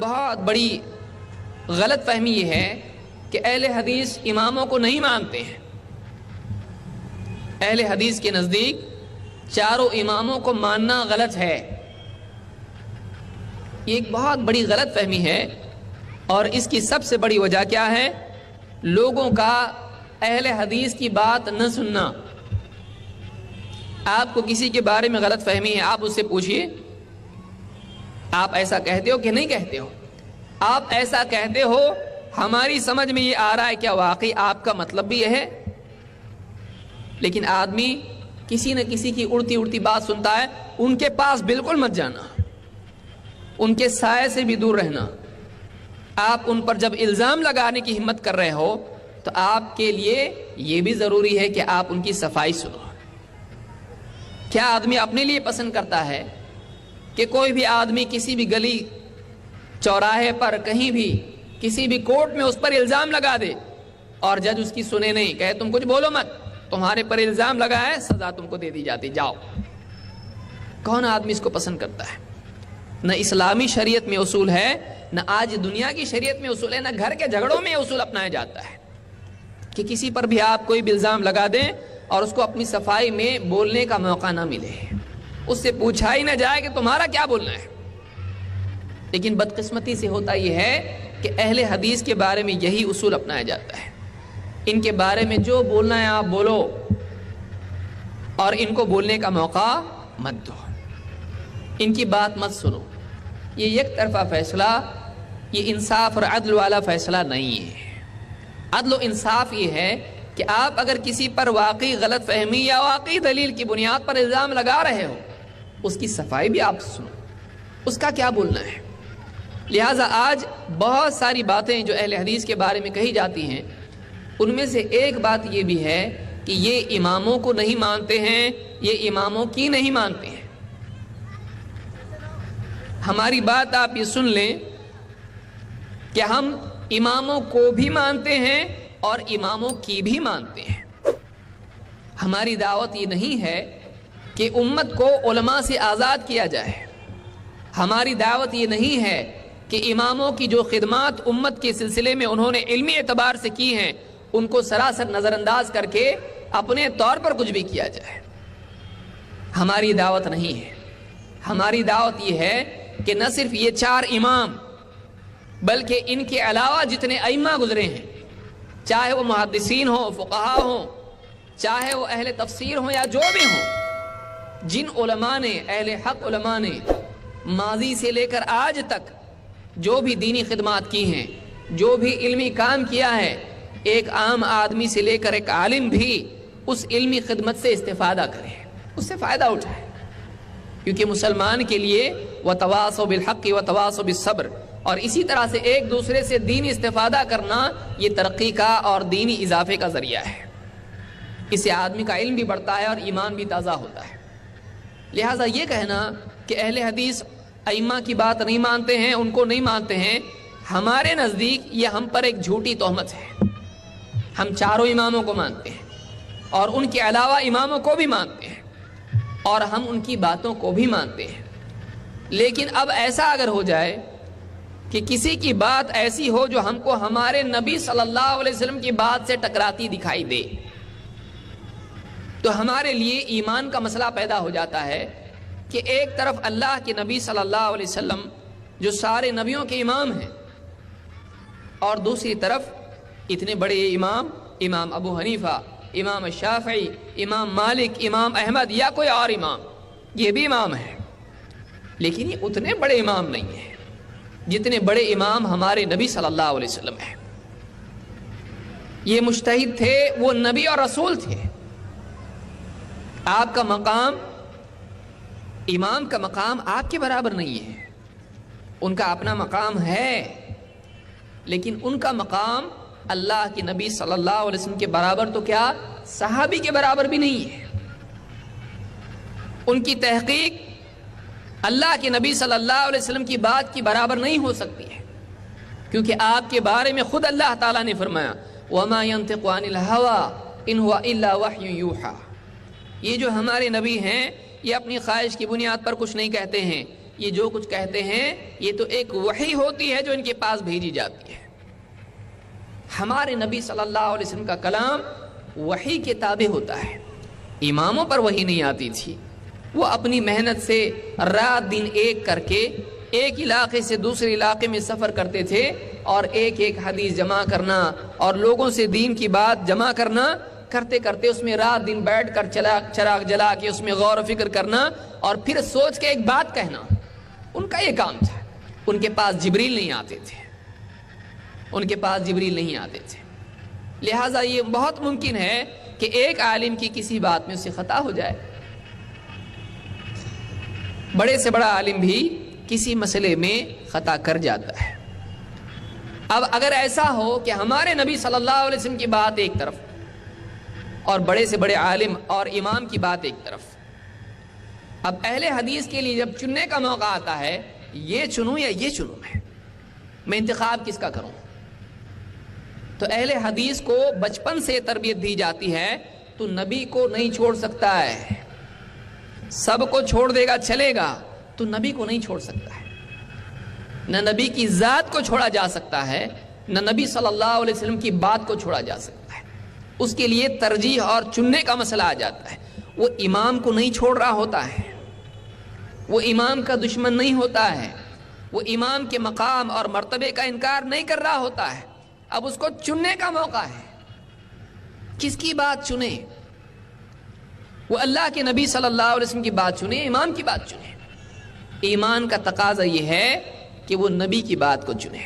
بہت بڑی غلط فہمی یہ ہے کہ اہل حدیث اماموں کو نہیں مانتے ہیں۔ اہل حدیث کے نزدیک چاروں اماموں کو ماننا غلط ہے۔ یہ ایک بہت بڑی غلط فہمی ہے، اور اس کی سب سے بڑی وجہ کیا ہے؟ لوگوں کا اہل حدیث کی بات نہ سننا۔ آپ کو کسی کے بارے میں غلط فہمی ہے، آپ اس سے پوچھئے آپ ایسا کہتے ہو کہ نہیں کہتے ہو؟ آپ ایسا کہتے ہو، ہماری سمجھ میں یہ آ رہا ہے، کیا واقعی آپ کا مطلب بھی یہ ہے؟ لیکن آدمی کسی نہ کسی کی اڑتی اڑتی بات سنتا ہے، ان کے پاس بالکل مت جانا، ان کے سائے سے بھی دور رہنا۔ آپ ان پر جب الزام لگانے کی ہمت کر رہے ہو تو آپ کے لیے یہ بھی ضروری ہے کہ آپ ان کی صفائی سنو۔ کیا آدمی اپنے لیے پسند کرتا ہے کہ کوئی بھی آدمی کسی بھی گلی چوراہے پر کہیں بھی کسی بھی کورٹ میں اس پر الزام لگا دے اور جج اس کی سنے نہیں، کہے تم کچھ بولو مت، تمہارے پر الزام لگا ہے، سزا تم کو دے دی جاتی، جاؤ؟ کون آدمی اس کو پسند کرتا ہے؟ نہ اسلامی شریعت میں اصول ہے، نہ آج دنیا کی شریعت میں اصول ہے، نہ گھر کے جھگڑوں میں اصول اپنایا جاتا ہے کہ کسی پر بھی آپ کوئی بھی الزام لگا دیں اور اس کو اپنی صفائی میں بولنے کا موقع نہ ملے، اس سے پوچھا ہی نہ جائے کہ تمہارا کیا بولنا ہے۔ لیکن بدقسمتی سے ہوتا یہ ہے کہ اہل حدیث کے بارے میں یہی اصول اپنایا جاتا ہے، ان کے بارے میں جو بولنا ہے آپ بولو، اور ان کو بولنے کا موقع مت دو، ان کی بات مت سنو۔ یہ یک طرفہ فیصلہ، یہ انصاف اور عدل والا فیصلہ نہیں ہے۔ عدل و انصاف یہ ہے کہ آپ اگر کسی پر واقعی غلط فہمی یا واقعی دلیل کی بنیاد پر الزام لگا رہے ہو، اس کی صفائی بھی آپ سنو، اس کا کیا بولنا ہے۔ لہٰذا آج بہت ساری باتیں جو اہل حدیث کے بارے میں کہی جاتی ہیں، ان میں سے ایک بات یہ بھی ہے کہ یہ اماموں کو نہیں مانتے ہیں، یہ اماموں کی نہیں مانتے ہیں۔ ہماری بات آپ یہ سن لیں کہ ہم اماموں کو بھی مانتے ہیں اور اماموں کی بھی مانتے ہیں۔ ہماری دعوت یہ نہیں ہے کہ امت کو علماء سے آزاد کیا جائے، ہماری دعوت یہ نہیں ہے کہ اماموں کی جو خدمات امت کے سلسلے میں انہوں نے علمی اعتبار سے کی ہیں ان کو سراسر نظر انداز کر کے اپنے طور پر کچھ بھی کیا جائے۔ ہماری دعوت نہیں ہے۔ ہماری دعوت یہ ہے کہ نہ صرف یہ چار امام بلکہ ان کے علاوہ جتنے ائمہ گزرے ہیں، چاہے وہ محدثین ہوں، فقہاء ہوں، چاہے وہ اہل تفسیر ہوں یا جو بھی ہوں، جن علماء نے، اہل حق علماء نے ماضی سے لے کر آج تک جو بھی دینی خدمات کی ہیں، جو بھی علمی کام کیا ہے، ایک عام آدمی سے لے کر ایک عالم بھی اس علمی خدمت سے استفادہ کرے، اس سے فائدہ اٹھائے، کیونکہ مسلمان کے لیے وَتَوَاصَوْا بِالْحَقِّ وَتَوَاصَوْا بِالصَّبْرِ، اور اسی طرح سے ایک دوسرے سے دینی استفادہ کرنا یہ ترقی کا اور دینی اضافے کا ذریعہ ہے۔ اس سے آدمی کا علم بھی بڑھتا ہے اور ایمان بھی تازہ ہوتا ہے۔ لہٰذا یہ کہنا کہ اہل حدیث ائمہ کی بات نہیں مانتے ہیں، ان کو نہیں مانتے ہیں، ہمارے نزدیک یہ ہم پر ایک جھوٹی تہمت ہے۔ ہم چاروں اماموں کو مانتے ہیں اور ان کے علاوہ اماموں کو بھی مانتے ہیں، اور ہم ان کی باتوں کو بھی مانتے ہیں۔ لیکن اب ایسا اگر ہو جائے کہ کسی کی بات ایسی ہو جو ہم کو ہمارے نبی صلی اللہ علیہ وسلم کی بات سے ٹکراتی دکھائی دے، تو ہمارے لیے ایمان کا مسئلہ پیدا ہو جاتا ہے کہ ایک طرف اللہ کے نبی صلی اللہ علیہ وسلم جو سارے نبیوں کے امام ہیں، اور دوسری طرف اتنے بڑے امام، امام ابو حنیفہ، امام شافعی، امام مالک، امام احمد یا کوئی اور امام، یہ بھی امام ہیں، لیکن یہ اتنے بڑے امام نہیں ہیں جتنے بڑے امام ہمارے نبی صلی اللہ علیہ وسلم ہیں۔ یہ مجتہد تھے، وہ نبی اور رسول تھے۔ آپ کا مقام، امام کا مقام آپ کے برابر نہیں ہے، ان کا اپنا مقام ہے، لیکن ان کا مقام اللہ کے نبی صلی اللہ علیہ وسلم کے برابر تو کیا، صحابی کے برابر بھی نہیں ہے۔ ان کی تحقیق اللہ کے نبی صلی اللہ علیہ وسلم کی بات کی برابر نہیں ہو سکتی ہے، کیونکہ آپ کے بارے میں خود اللہ تعالیٰ نے فرمایا وَمَا يَنْتِقُ عَنِ الْهَوَىٰ إِنْ هُوَ إِلَّا وَحْيٌ يُوحَىٰ۔ یہ جو ہمارے نبی ہیں یہ اپنی خواہش کی بنیاد پر کچھ نہیں کہتے ہیں، یہ جو کچھ کہتے ہیں یہ تو ایک وحی ہوتی ہے جو ان کے پاس بھیجی جاتی ہے. ہمارے نبی صلی اللہ علیہ وسلم کا کلام وحی کے تابع ہوتا ہے. اماموں پر وحی نہیں آتی تھی، وہ اپنی محنت سے رات دن ایک کر کے ایک علاقے سے دوسرے علاقے میں سفر کرتے تھے اور ایک ایک حدیث جمع کرنا اور لوگوں سے دین کی بات جمع کرنا، کرتے کرتے اس میں رات دن بیٹھ کر چراغ جلا کے اس میں غور و فکر کرنا اور پھر سوچ کے ایک بات کہنا، ان کا یہ کام تھا. ان کے پاس جبریل نہیں آتے تھے، ان کے پاس جبریل نہیں آتے تھے. لہٰذا یہ بہت ممکن ہے کہ ایک عالم کی کسی بات میں اس سے خطا ہو جائے. بڑے سے بڑا عالم بھی کسی مسئلے میں خطا کر جاتا ہے. اب اگر ایسا ہو کہ ہمارے نبی صلی اللہ علیہ وسلم کی بات ایک طرف اور بڑے سے بڑے عالم اور امام کی بات ایک طرف، اب اہل حدیث کے لیے جب چننے کا موقع آتا ہے، یہ چنوں یا یہ چنوں، میں انتخاب کس کا کروں؟ تو اہل حدیث کو بچپن سے تربیت دی جاتی ہے تو نبی کو نہیں چھوڑ سکتا ہے. سب کو چھوڑ دے گا چلے گا، تو نبی کو نہیں چھوڑ سکتا ہے. نہ نبی کی ذات کو چھوڑا جا سکتا ہے، نہ نبی صلی اللہ علیہ وسلم کی بات کو چھوڑا جا سکتا ہے. اس کے لیے ترجیح اور چننے کا مسئلہ آ جاتا ہے. وہ امام کو نہیں چھوڑ رہا ہوتا ہے، وہ امام کا دشمن نہیں ہوتا ہے، وہ امام کے مقام اور مرتبے کا انکار نہیں کر رہا ہوتا ہے. اب اس کو چننے کا موقع ہے، کس کی بات چنے؟ وہ اللہ کے نبی صلی اللہ علیہ وسلم کی بات چنے، امام کی بات چنے. ایمان کا تقاضا یہ ہے کہ وہ نبی کی بات کو چنے،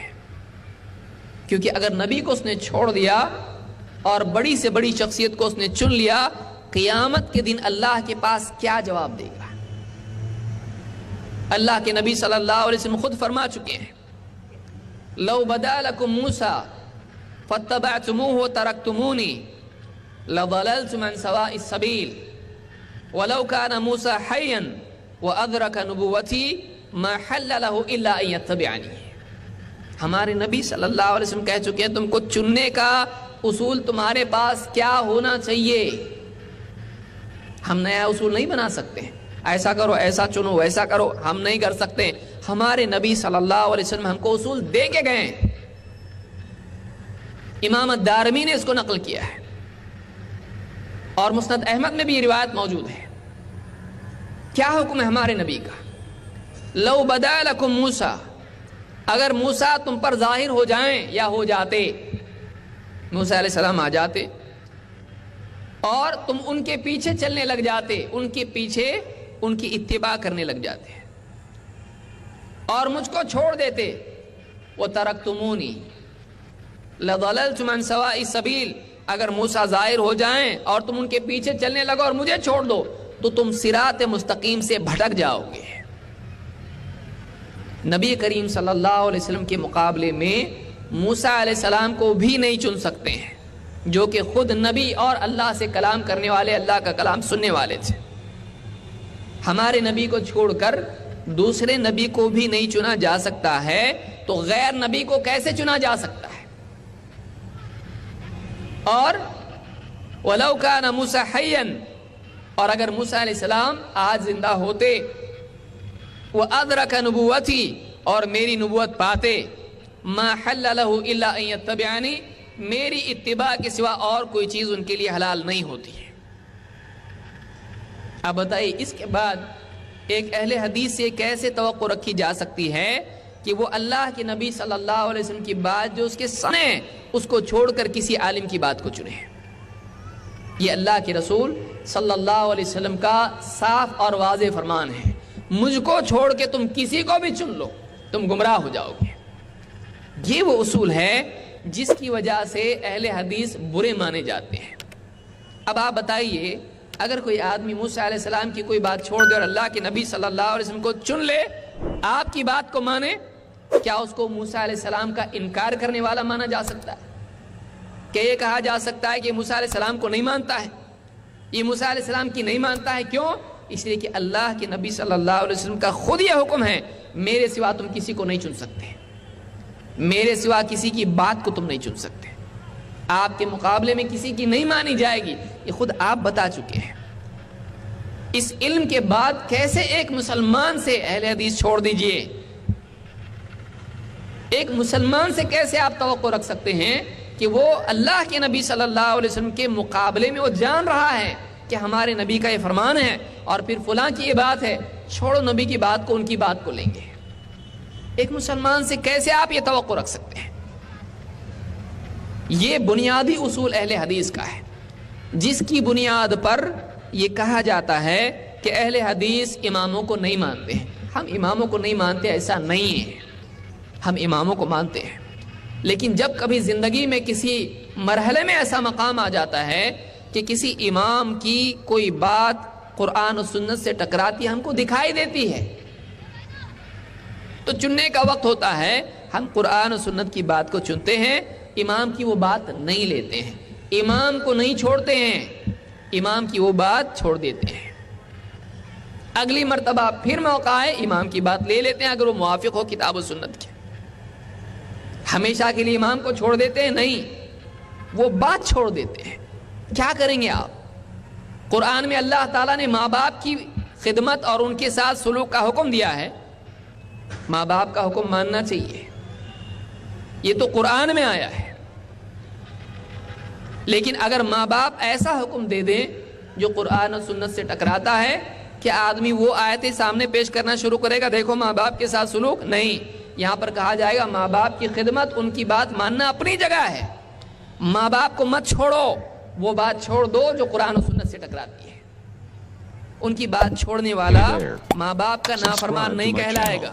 کیونکہ اگر نبی کو اس نے چھوڑ دیا اور بڑی سے بڑی شخصیت کو اس نے چن لیا، قیامت کے دن اللہ کے پاس کیا جواب دے گا؟ اللہ کے نبی صلی اللہ علیہ وسلم خود فرما چکے ہیں، لو بدا لکم موسیٰ فاتبعتموه وترکتمونی لضللتم عن سواء السبیل ولو كان موسیٰ حیا وادرک نبوتی ما حل له الا ان يتبعنی. ہمارے نبی صلی اللہ علیہ وسلم کہہ چکے ہیں تم کو چننے کا اصول تمہارے پاس کیا ہونا چاہیے. ہم نیا اصول نہیں بنا سکتے، ایسا کرو، ایسا چنو، ویسا کرو، ہم نہیں کر سکتے. ہمارے نبی صلی اللہ علیہ وسلم ہم کو اصول دے کے گئے. امام الدارمی نے اس کو نقل کیا ہے اور مسند احمد میں بھی یہ روایت موجود ہے. کیا حکم ہے ہمارے نبی کا؟ لو بدا لکم موسیٰ، اگر موسیٰ تم پر ظاہر ہو جائیں یا ہو جاتے، موسیٰ علیہ السلام آ جاتے اور تم ان کے پیچھے چلنے لگ جاتے، ان کے پیچھے ان کی اتباع کرنے لگ جاتے اور مجھ کو چھوڑ دیتے، وترکتمونی لضللتم عن سواء السبیل، اگر موسیٰ ظاہر ہو جائیں اور تم ان کے پیچھے چلنے لگو اور مجھے چھوڑ دو تو تم صراط مستقیم سے بھٹک جاؤ گے. نبی کریم صلی اللہ علیہ وسلم کے مقابلے میں موسیٰ علیہ السلام کو بھی نہیں چن سکتے ہیں، جو کہ خود نبی اور اللہ سے کلام کرنے والے، اللہ کا کلام سننے والے تھے. ہمارے نبی کو چھوڑ کر دوسرے نبی کو بھی نہیں چنا جا سکتا ہے، تو غیر نبی کو کیسے چنا جا سکتا ہے؟ اور وَلَوْ كَانَ مُوسَىٰ حَيًّا، اور اگر موسیٰ علیہ السلام آج زندہ ہوتے، وَأَدْرَكَ نُبُوَّتِي، اور میری نبوت پاتے، مَا حَلَّ لَهُ إِلَّا أَن يَتَّبِعَنِي، میری اتباع کے سوا اور کوئی چیز ان کے لیے حلال نہیں ہوتی ہے. اب بتائیے اس کے بعد ایک اہل حدیث سے کیسے توقع رکھی جا سکتی ہے کہ وہ اللہ کے نبی صلی اللہ علیہ وسلم کی بات جو اس کے سامنے اس کو چھوڑ کر کسی عالم کی بات کو چنے؟ یہ اللہ کے رسول صلی اللہ علیہ وسلم کا صاف اور واضح فرمان ہے، مجھ کو چھوڑ کے تم کسی کو بھی چن لو، تم گمراہ ہو جاؤ گے. یہ وہ اصول ہے جس کی وجہ سے اہل حدیث برے مانے جاتے ہیں. اب آپ بتائیے، اگر کوئی آدمی موسیٰ علیہ السلام کی کوئی بات چھوڑ دے اور اللہ کے نبی صلی اللہ علیہ وسلم کو چن لے، آپ کی بات کو مانے، کیا اس کو موسیٰ علیہ السلام کا انکار کرنے والا مانا جا سکتا ہے؟ کہ یہ کہا جا سکتا ہے کہ موسیٰ علیہ السلام کو نہیں مانتا ہے، یہ موسیٰ علیہ السلام کی نہیں مانتا ہے؟ کیوں؟ اس لیے کہ اللہ کے نبی صلی اللہ علیہ وسلم کا خود یہ حکم ہے، میرے سوا تم کسی کو نہیں چن سکتے، میرے سوا کسی کی بات کو تم نہیں چن سکتے، آپ کے مقابلے میں کسی کی نہیں مانی جائے گی، یہ خود آپ بتا چکے ہیں. اس علم کے بعد کیسے ایک مسلمان سے اہل حدیث چھوڑ دیجئے؟ ایک مسلمان سے کیسے آپ توقع رکھ سکتے ہیں کہ وہ اللہ کے نبی صلی اللہ علیہ وسلم کے مقابلے میں وہ جان رہا ہے کہ ہمارے نبی کا یہ فرمان ہے اور پھر فلاں کی یہ بات ہے، چھوڑو نبی کی بات کو، ان کی بات کو لیں گے؟ ایک مسلمان سے کیسے آپ یہ توقع رکھ سکتے ہیں؟ یہ بنیادی اصول اہل حدیث کا ہے، جس کی بنیاد پر یہ کہا جاتا ہے کہ اہل حدیث اماموں کو نہیں مانتے ہیں۔ ہم اماموں کو نہیں مانتے ایسا نہیں ہے، ہم اماموں کو مانتے ہیں، لیکن جب کبھی زندگی میں کسی مرحلے میں ایسا مقام آ جاتا ہے کہ کسی امام کی کوئی بات قرآن و سنت سے ٹکراتی ہم کو دکھائی دیتی ہے، تو چننے کا وقت ہوتا ہے، ہم قرآن و سنت کی بات کو چنتے ہیں، امام کی وہ بات نہیں لیتے ہیں، امام کو نہیں چھوڑتے ہیں، امام کی وہ بات چھوڑ دیتے ہیں۔ اگلی مرتبہ پھر موقع ہے، امام کی بات لے لیتے ہیں اگر وہ موافق ہو کتاب و سنت کے۔ ہمیشہ کے لیے امام کو چھوڑ دیتے ہیں نہیں، وہ بات چھوڑ دیتے ہیں۔ کیا کریں گے آپ؟ قرآن میں اللہ تعالیٰ نے ماں باپ کی خدمت اور ان کے ساتھ سلوک کا حکم دیا ہے، ماں باپ کا حکم ماننا چاہیے، یہ تو قرآن میں آیا ہے۔ لیکن اگر ماں باپ ایسا حکم دے دیں جو قرآن و سنت سے ٹکراتا ہے، کہ آدمی وہ آیتیں سامنے پیش کرنا شروع کرے گا، دیکھو ماں باپ کے ساتھ سلوک نہیں، یہاں پر کہا جائے گا ماں باپ کی خدمت، ان کی بات ماننا اپنی جگہ ہے، ماں باپ کو مت چھوڑو، وہ بات چھوڑ دو جو قرآن و سنت سے ٹکراتی ہے۔ ان کی بات چھوڑنے والا ماں باپ کا نافرمان نہیں کہلائے گا،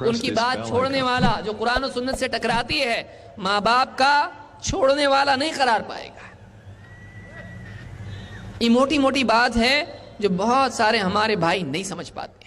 ان کی بات چھوڑنے والا جو قرآن و سنت سے ٹکراتی ہے ماں باپ کا چھوڑنے والا نہیں قرار پائے گا۔ یہ موٹی موٹی بات ہے جو بہت سارے ہمارے بھائی نہیں سمجھ پاتے۔